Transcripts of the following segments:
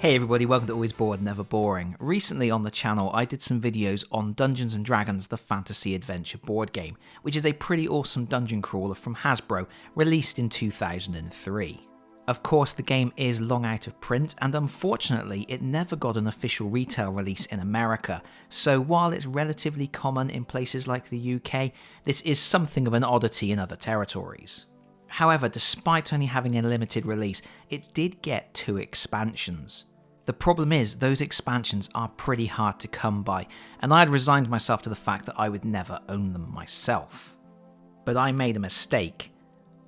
Hey everybody, welcome to Always Bored, Never Boring. Recently on the channel I did some videos on Dungeons & Dragons the Fantasy Adventure board game, which is a pretty awesome dungeon crawler from Hasbro, released in 2003. Of course the game is long out of print and unfortunately it never got an official retail release in America, so while it's relatively common in places like the UK, this is something of an oddity in other territories. However, despite only having a limited release, it did get 2 expansions. The problem is, those expansions are pretty hard to come by, and I had resigned myself to the fact that I would never own them myself. But I made a mistake.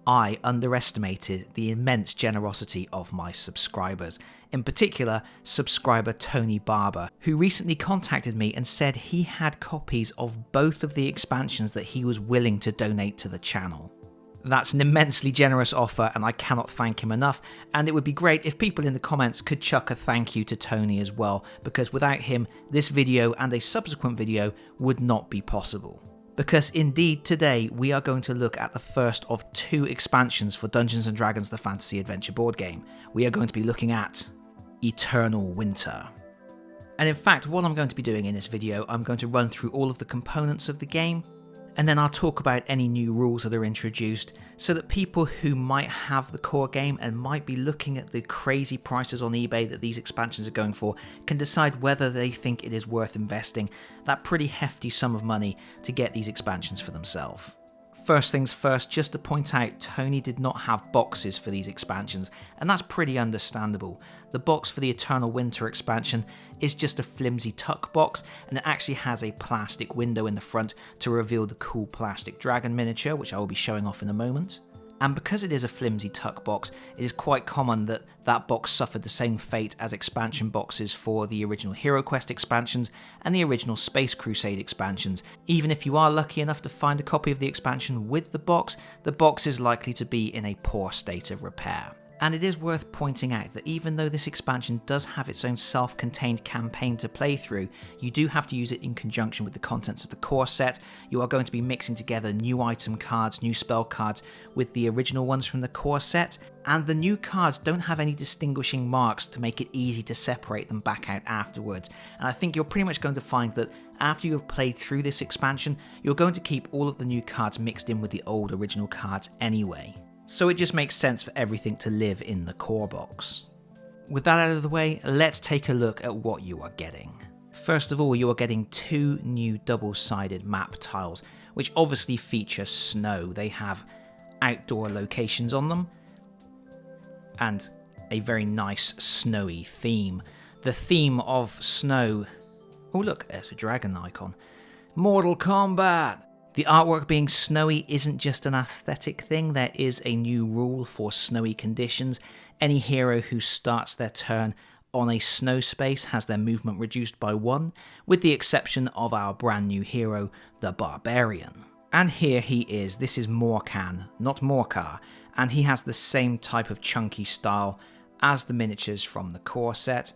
I underestimated the immense generosity of my subscribers, in particular, subscriber Tony Barber, who recently contacted me and said he had copies of both of the expansions that he was willing to donate to the channel. That's an immensely generous offer and I cannot thank him enough, and it would be great if people in the comments could chuck a thank you to Tony as well, because without him this video and a subsequent video would not be possible. Because indeed today we are going to look at the first of 2 expansions for Dungeons & Dragons the Fantasy Adventure board game. We are going to be looking at Eternal Winter. And in fact what I'm going to be doing in this video, I'm going to run through all of the components of the game, and then I'll talk about any new rules that are introduced so that people who might have the core game and might be looking at the crazy prices on eBay that these expansions are going for can decide whether they think it is worth investing that pretty hefty sum of money to get these expansions for themselves. First things first, just to point out, Tony did not have boxes for these expansions, and that's pretty understandable. The box for the Eternal Winter expansion is just a flimsy tuck box, and it actually has a plastic window in the front to reveal the cool plastic dragon miniature, which I will be showing off in a moment. And because it is a flimsy tuck box, it is quite common that that box suffered the same fate as expansion boxes for the original Hero Quest expansions and the original Space Crusade expansions. Even if you are lucky enough to find a copy of the expansion with the box is likely to be in a poor state of repair. And it is worth pointing out that even though this expansion does have its own self-contained campaign to play through, you do have to use it in conjunction with the contents of the core set. You are going to be mixing together new item cards, new spell cards with the original ones from the core set, and the new cards don't have any distinguishing marks to make it easy to separate them back out afterwards. And I think you're pretty much going to find that after you have played through this expansion, you're going to keep all of the new cards mixed in with the old original cards anyway. So it just makes sense for everything to live in the core box. With that out of the way, let's take a look at what you are getting. First of all, you are getting 2 new double-sided map tiles, which obviously feature snow. They have outdoor locations on them, and a very nice snowy theme. The theme of snow... Oh look, there's a dragon icon. Mortal Kombat! The artwork being snowy isn't just an aesthetic thing, there is a new rule for snowy conditions. Any hero who starts their turn on a snow space has their movement reduced by 1, with the exception of our brand new hero, the Barbarian. And here he is, this is Morkan, not Morkar, and he has the same type of chunky style as the miniatures from the core set.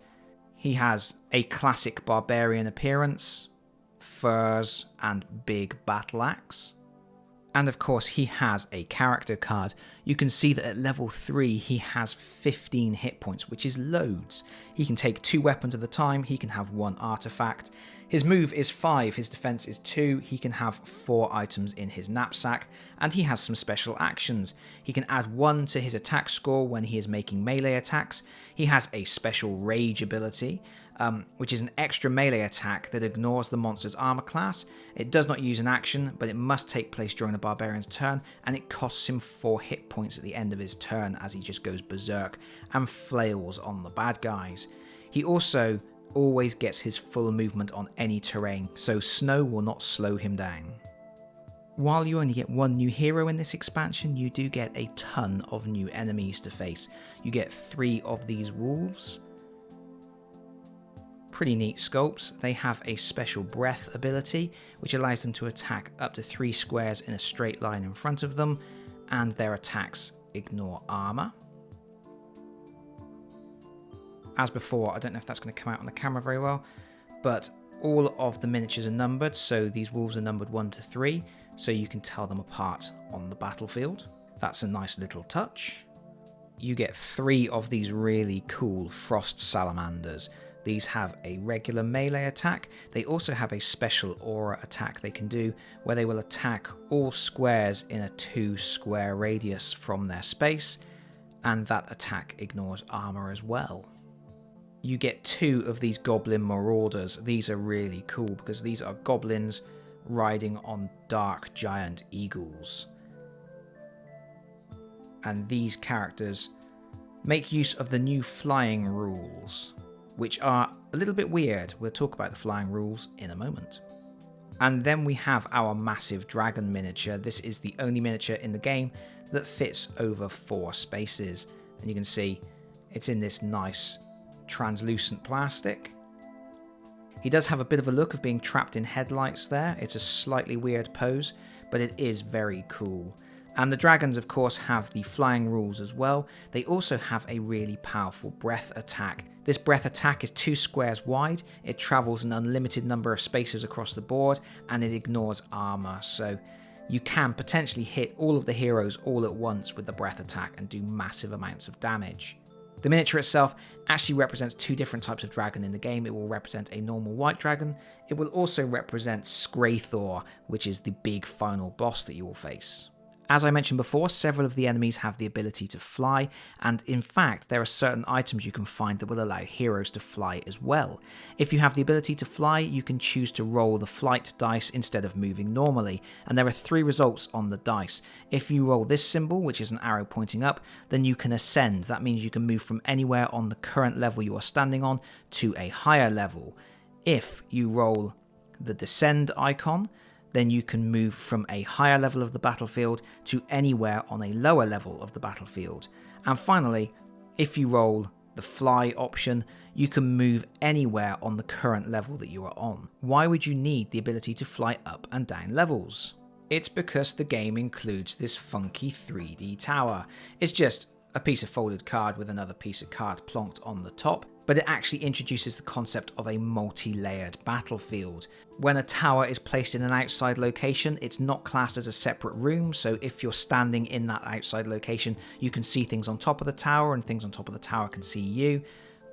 He has a classic Barbarian appearance, furs and big battleaxe, and of course he has a character card. You can see that at level 3 he has 15 hit points, which is loads. He can take 2 weapons at a time, he can have 1 artifact, his move is 5, his defense is 2, he can have 4 items in his knapsack, and he has some special actions. He can add 1 to his attack score when he is making melee attacks. He has a special rage ability, which is an extra melee attack that ignores the monster's armor class. It does not use an action, but it must take place during the Barbarian's turn, and it costs him 4 hit points at the end of his turn as he just goes berserk and flails on the bad guys. He also always gets his full movement on any terrain, so snow will not slow him down. While you only get 1 new hero in this expansion, you do get a ton of new enemies to face. You get 3 of these wolves. Pretty neat sculpts. They have a special breath ability, which allows them to attack up to 3 squares in a straight line in front of them, and their attacks ignore armor. As before, I don't know if that's going to come out on the camera very well, but all of the miniatures are numbered, so these wolves are numbered 1 to 3, so you can tell them apart on the battlefield. That's a nice little touch. you get 3 of these really cool frost salamanders. These have a regular melee attack. They also have a special aura attack they can do, where they will attack all squares in a 2 square radius from their space, and that attack ignores armor as well. You get 2 of these goblin marauders. These are really cool because these are goblins riding on dark giant eagles. And these characters make use of the new flying rules, which are a little bit weird. We'll talk about the flying rules in a moment. And then we have our massive dragon miniature. This is the only miniature in the game that fits over 4 spaces. And you can see it's in this nice translucent plastic. He does have a bit of a look of being trapped in headlights there. It's a slightly weird pose, but it is very cool. And the dragons, of course, have the flying rules as well. They also have a really powerful breath attack. This breath attack is 2 squares wide, it travels an unlimited number of spaces across the board, and it ignores armor, so you can potentially hit all of the heroes all at once with the breath attack and do massive amounts of damage. The miniature itself actually represents 2 different types of dragon in the game. It will represent a normal white dragon. It will also represent Scrathor, which is the big final boss that you will face. As I mentioned before, several of the enemies have the ability to fly, and in fact there are certain items you can find that will allow heroes to fly as well. If you have the ability to fly, you can choose to roll the flight dice instead of moving normally, and there are 3 results on the dice. If you roll this symbol, which is an arrow pointing up, then you can ascend. That means you can move from anywhere on the current level you are standing on to a higher level. If you roll the descend icon, then you can move from a higher level of the battlefield to anywhere on a lower level of the battlefield. And finally, if you roll the fly option, you can move anywhere on the current level that you are on. Why would you need the ability to fly up and down levels? It's because the game includes this funky 3D tower. It's just a piece of folded card with another piece of card plonked on the top, but it actually introduces the concept of a multi-layered battlefield. When a tower is placed in an outside location, it's not classed as a separate room, so if you're standing in that outside location, you can see things on top of the tower and things on top of the tower can see you.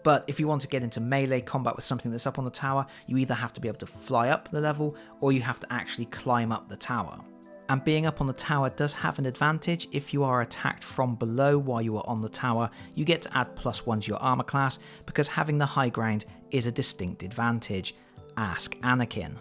But if you want to get into melee combat with something that's up on the tower, you either have to be able to fly up the level or you have to actually climb up the tower. And being up on the tower does have an advantage. If you are attacked from below while you are on the tower, you get to add +1 to your armor class, because having the high ground is a distinct advantage. Ask Anakin.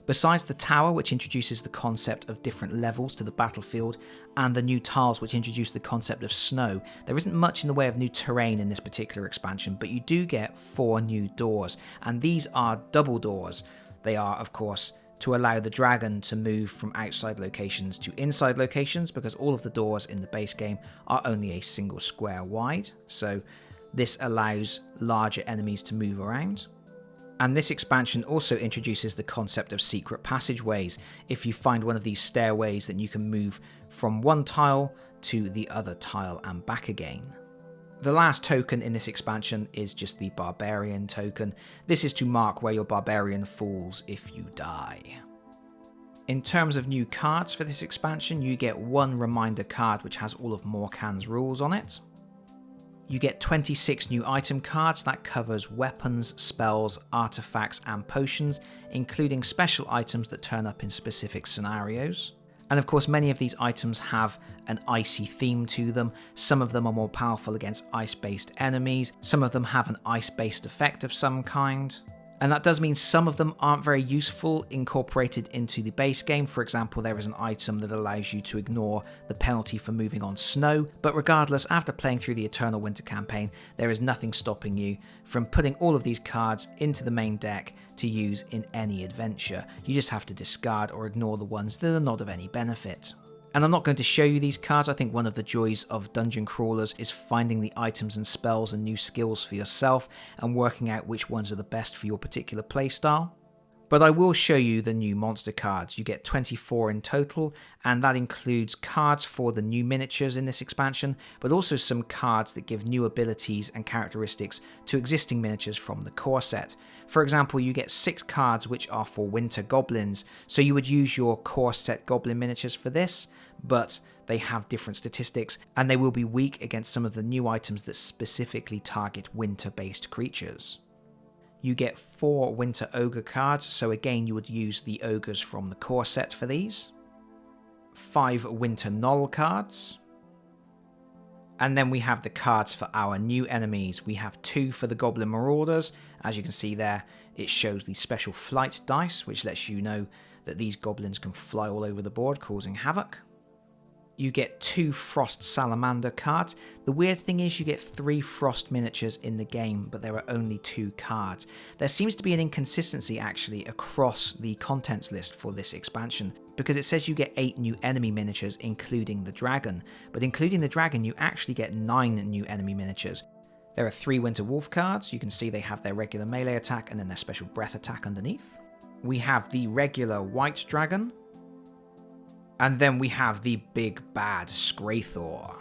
Besides the tower, which introduces the concept of different levels to the battlefield, and the new tiles which introduce the concept of snow, there isn't much in the way of new terrain in this particular expansion, but you do get 4 new doors, and these are double doors. They are, of course, to allow the dragon to move from outside locations to inside locations, because all of the doors in the base game are only a single square wide, so this allows larger enemies to move around. And this expansion also introduces the concept of secret passageways. If you find one of these stairways, then you can move from one tile to the other tile and back again. The last token in this expansion is just the Barbarian token. This is to mark where your Barbarian falls if you die. In terms of new cards for this expansion, you get 1 reminder card which has all of Morkan's rules on it. You get 26 new item cards that covers weapons, spells, artifacts and potions, including special items that turn up in specific scenarios. And of course, many of these items have an icy theme to them. Some of them are more powerful against ice-based enemies. Some of them have an ice-based effect of some kind. And that does mean some of them aren't very useful incorporated into the base game. For example, there is an item that allows you to ignore the penalty for moving on snow. But regardless, after playing through the Eternal Winter campaign, there is nothing stopping you from putting all of these cards into the main deck to use in any adventure. You just have to discard or ignore the ones that are not of any benefit. And I'm not going to show you these cards. I think one of the joys of dungeon crawlers is finding the items and spells and new skills for yourself and working out which ones are the best for your particular playstyle. But I will show you the new monster cards. You get 24 in total, and that includes cards for the new miniatures in this expansion, but also some cards that give new abilities and characteristics to existing miniatures from the core set. For example, you get 6 cards which are for winter goblins, so you would use your core set goblin miniatures for this, but They have different statistics, and they will be weak against some of the new items that specifically target winter-based creatures. You get 4 Winter Ogre cards, so again you would use the ogres from the core set for these. 5 Winter Gnoll cards. And then we have the cards for our new enemies. We have 2 for the Goblin Marauders. As you can see there, it shows the special flight dice, which lets you know that these goblins can fly all over the board, causing havoc. You get 2 Frost Salamander cards. The weird thing is you get 3 Frost miniatures in the game, but there are only 2 cards. There seems to be an inconsistency actually across the contents list for this expansion, because it says you get 8 new enemy miniatures including the dragon, but including the dragon you actually get 9 new enemy miniatures. There are 3 Winter Wolf cards. You can see they have their regular melee attack and then their special breath attack underneath. We have the regular White Dragon. And then we have the big bad Skraithor.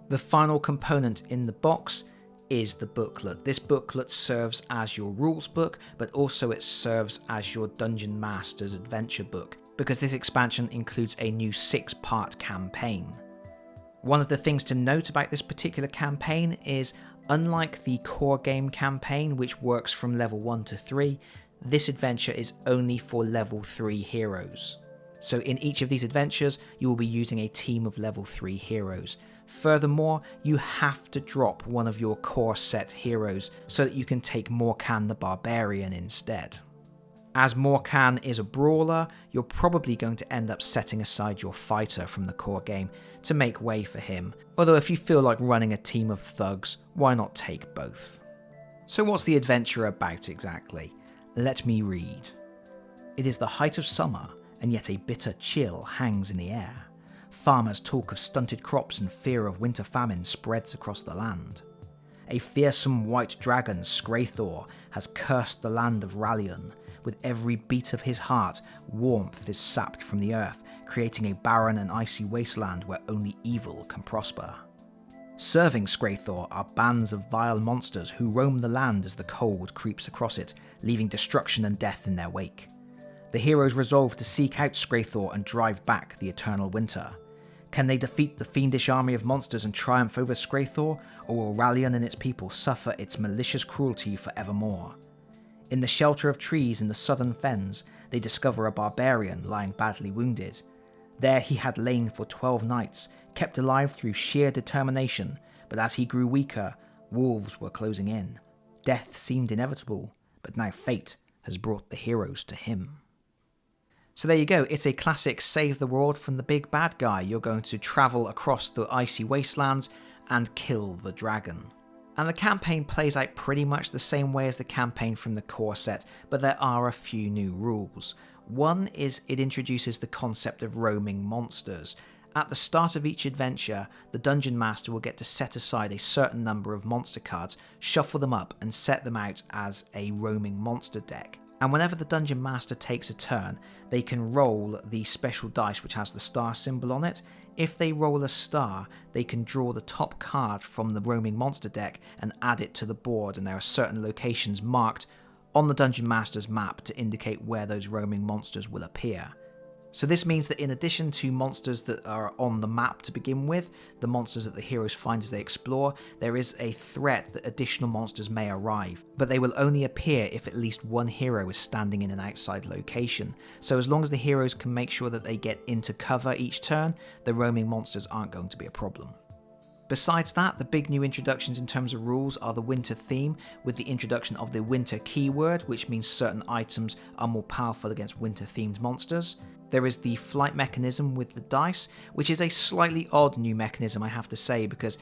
The final component in the box is the booklet. This booklet serves as your rules book, but also it serves as your Dungeon Master's adventure book, because this expansion includes a new 6-part campaign. One of the things to note about this particular campaign is, unlike the core game campaign, which works from level 1 to 3, this adventure is only for level 3 heroes. So in each of these adventures, you will be using a team of level 3 heroes. Furthermore, you have to drop one of your core set heroes so that you can take Morkan the Barbarian instead. As Morkan is a brawler, you're probably going to end up setting aside your fighter from the core game to make way for him. Although if you feel like running a team of thugs, why not take both? So what's the adventure about exactly? Let me read. It is the height of summer, and yet a bitter chill hangs in the air. Farmers talk of stunted crops and fear of winter famine spreads across the land. A fearsome white dragon, Skraithor, has cursed the land of Rallion. With every beat of his heart, warmth is sapped from the earth, creating a barren and icy wasteland where only evil can prosper. Serving Skraithor are bands of vile monsters who roam the land as the cold creeps across it, leaving destruction and death in their wake. The heroes resolve to seek out Skraithor and drive back the eternal winter. Can they defeat the fiendish army of monsters and triumph over Skraithor, or will Rallion and its people suffer its malicious cruelty forevermore? In the shelter of trees in the southern fens, they discover a barbarian lying badly wounded. There he had lain for 12 nights, kept alive through sheer determination, but as he grew weaker, wolves were closing in. Death seemed inevitable, but now fate has brought the heroes to him. So there you go, it's a classic save the world from the big bad guy. You're going to travel across the icy wastelands and kill the dragon. And the campaign plays out pretty much the same way as the campaign from the core set, but there are a few new rules. One is it introduces the concept of roaming monsters. At the start of each adventure, the Dungeon Master will get to set aside a certain number of monster cards, shuffle them up and set them out as a roaming monster deck. And whenever the Dungeon Master takes a turn, they can roll the special dice which has the star symbol on it. If they roll a star, they can draw the top card from the roaming monster deck and add it to the board, and there are certain locations marked on the Dungeon Master's map to indicate where those roaming monsters will appear. So this means that in addition to monsters that are on the map to begin with, the monsters that the heroes find as they explore, there is a threat that additional monsters may arrive, but they will only appear if at least one hero is standing in an outside location. So as long as the heroes can make sure that they get into cover each turn, the roaming monsters aren't going to be a problem. Besides that, the big new introductions in terms of rules are the winter theme, with the introduction of the winter keyword, which means certain items are more powerful against winter themed monsters. There is the flight mechanism with the dice, which is a slightly odd new mechanism, I have to say, because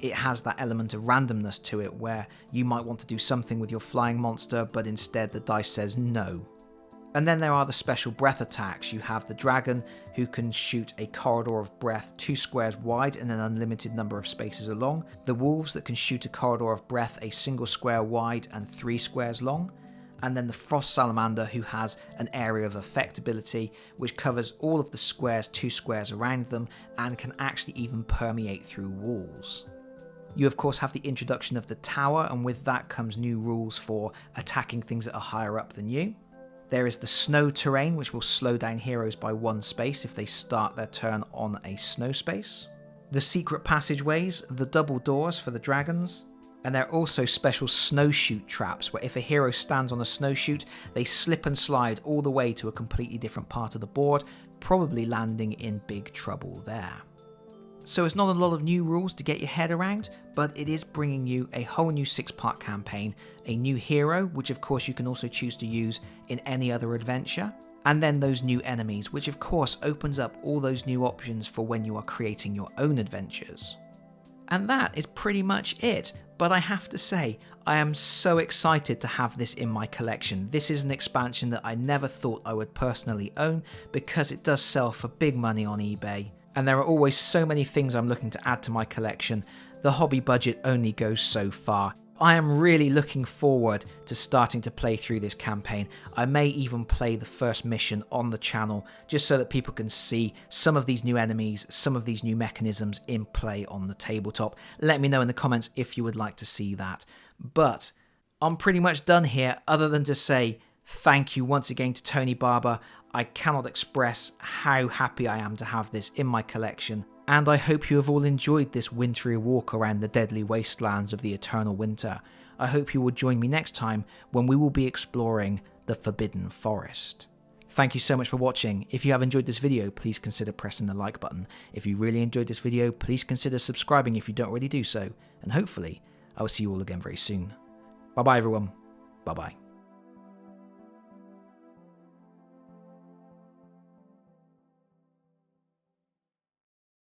it has that element of randomness to it where you might want to do something with your flying monster, but instead the dice says no. And then there are the special breath attacks. You have the dragon, who can shoot a corridor of breath 2 squares wide and an unlimited number of spaces along. The wolves that can shoot a corridor of breath a single square wide and 3 squares long. And then the Frost Salamander, who has an area of effect ability which covers all of the squares 2 squares around them and can actually even permeate through walls. You of course have the introduction of the tower, and with that comes new rules for attacking things that are higher up than you. There is the snow terrain, which will slow down heroes by 1 space if they start their turn on a snow space. The secret passageways, the double doors for the dragons, and there are also special snowshoot traps where if a hero stands on a snowshoot, they slip and slide all the way to a completely different part of the board, probably landing in big trouble there. So it's not a lot of new rules to get your head around, but it is bringing you a whole new 6-part campaign, a new hero, which of course you can also choose to use in any other adventure, and then those new enemies, which of course opens up all those new options for when you are creating your own adventures. And that is pretty much it, but I have to say, I am so excited to have this in my collection. This is an expansion that I never thought I would personally own, because it does sell for big money on eBay, and there are always so many things I'm looking to add to my collection. The hobby budget only goes so far. I am really looking forward to starting to play through this campaign. I may even play the first mission on the channel, just so that people can see some of these new enemies, some of these new mechanisms in play on the tabletop. Let me know in the comments if you would like to see that. But I'm pretty much done here, other than to say thank you once again to Tony Barber. I cannot express how happy I am to have this in my collection, and I hope you have all enjoyed this wintry walk around the deadly wastelands of the Eternal Winter. I hope you will join me next time when we will be exploring the Forbidden Forest. Thank you so much for watching. If you have enjoyed this video, please consider pressing the like button. If you really enjoyed this video, please consider subscribing if you don't already do so, and hopefully I will see you all again very soon. Bye bye everyone. Bye bye.